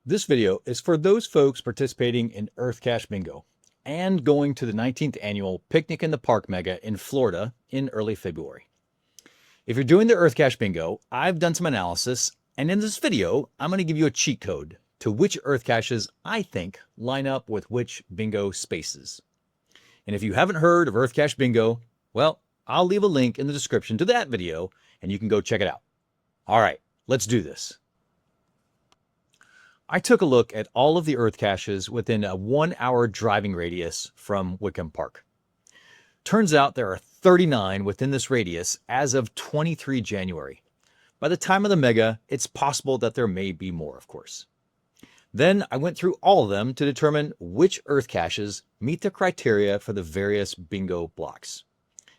This video is for those folks participating in EarthCache Bingo and going to the 19th annual Picnic in the Park Mega in Florida in early February. If you're doing the EarthCache Bingo, I've done some analysis, and in this video, I'm going to give you a cheat code to which EarthCaches I think line up with which bingo spaces. And if you haven't heard of EarthCache Bingo, well, I'll leave a link in the description to that video, and you can go check it out. All right, let's do this. I took a look at all of the EarthCaches within a 1-hour driving radius from Wickham Park. Turns out there are 39 within this radius as of 23 January. By the time of the mega, it's possible that there may be more, of course. Then I went through all of them to determine which EarthCaches meet the criteria for the various bingo blocks.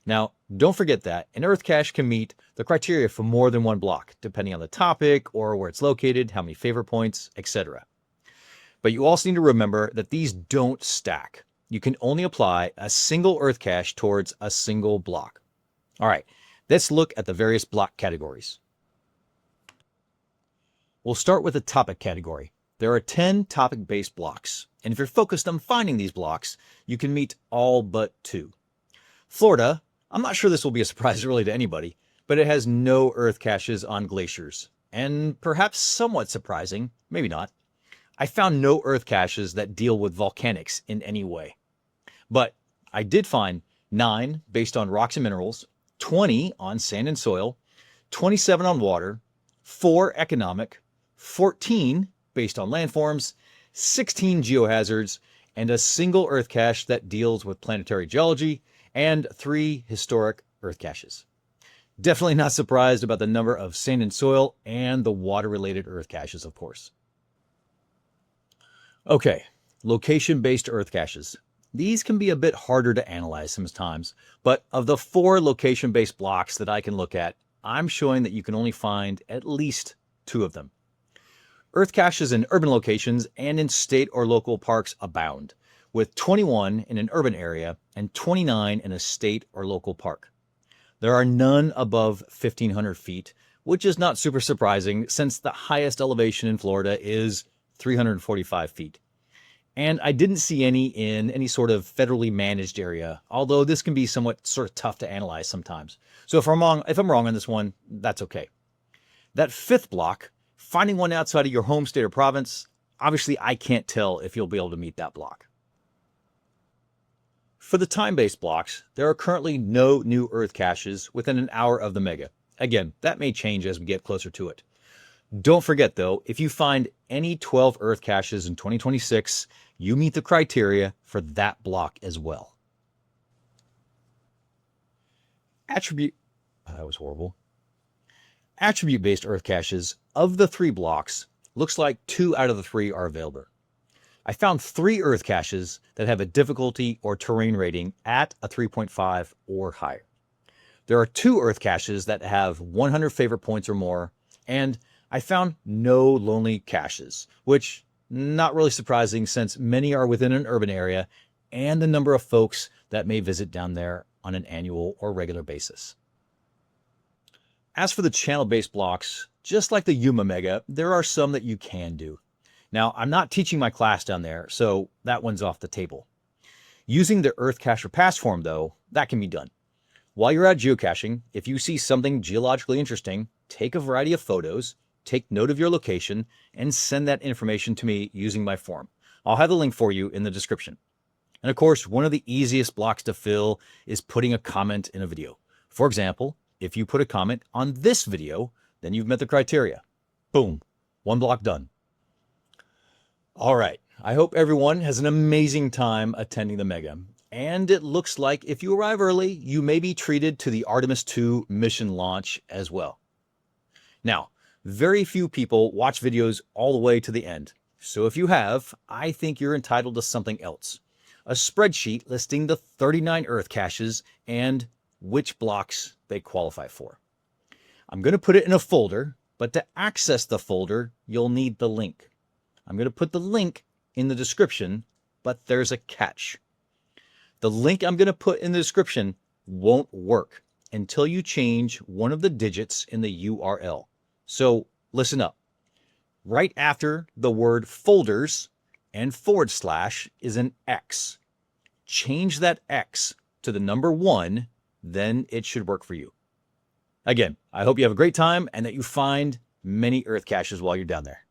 Now, don't forget that an EarthCache can meet the criteria for more than one block, depending on the topic or where it's located, how many favor points, etc. But you also need to remember that these don't stack. You can only apply a single EarthCache towards a single block. All right, let's look at the various block categories. We'll start with the topic category. There are 10 topic-based blocks, and if you're focused on finding these blocks, you can meet all but 2. Florida, I'm not sure this will be a surprise really to anybody, but it has no EarthCaches on glaciers. And perhaps somewhat surprising, maybe not, I found no EarthCaches that deal with volcanics in any way. But I did find 9 based on rocks and minerals, 20 on sand and soil, 27 on water, 4 economic, 14 based on landforms, 16 geohazards, and a single EarthCache that deals with planetary geology, and 3 historic EarthCaches. Definitely not surprised about the number of sand and soil and the water-related EarthCaches, of course. Okay, location-based EarthCaches. These can be a bit harder to analyze sometimes, but of the 4 location-based blocks that I can look at, I'm showing that you can only find at least 2 of them. EarthCaches in urban locations and in state or local parks abound, with 21 in an urban area and 29 in a state or local park. There are none above 1,500 feet, which is not super surprising since the highest elevation in Florida is 345 feet. And I didn't see any in any sort of federally managed area, although this can be somewhat sort of tough to analyze sometimes. So if I'm wrong on this one, that's okay. That 5th block, finding one outside of your home state or province, obviously I can't tell if you'll be able to meet that block. For the time-based blocks, there are currently no new EarthCaches within an hour of the mega. Again, that may change as we get closer to it. Don't forget though, if you find any 12 EarthCaches in 2026, you meet the criteria for that block as well. That was horrible. Attribute-based EarthCaches, of the 3 blocks, looks like 2 out of the 3 are available. I found 3 EarthCaches that have a difficulty or terrain rating at a 3.5 or higher. There are 2 EarthCaches that have 100 favorite points or more, and I found no lonely caches, which not really surprising since many are within an urban area and the number of folks that may visit down there on an annual or regular basis. As for the channel-based blocks, just like the Yuma Mega, there are some that you can do. Now, I'm not teaching my class down there, so that one's off the table. Using the EarthCache Pass form, though, that can be done. While you're out geocaching, if you see something geologically interesting, take a variety of photos, take note of your location, and send that information to me using my form. I'll have the link for you in the description. And of course, one of the easiest blocks to fill is putting a comment in a video. For example, if you put a comment on this video, then you've met the criteria. Boom, 1 block done. All right, I hope everyone has an amazing time attending the mega. And it looks like if you arrive early, you may be treated to the Artemis II mission launch as well. Now, very few people watch videos all the way to the end. So if you have, I think you're entitled to something else. A spreadsheet listing the 39 EarthCaches and which blocks they qualify for. I'm going to put it in a folder, but to access the folder, you'll need the link. I'm going to put the link in the description, but there's a catch. The link I'm going to put in the description won't work until you change one of the digits in the URL. So listen up. Right after the word folders and / is an X. Change that X to the number 1, then it should work for you. Again, I hope you have a great time and that you find many Earth caches while you're down there.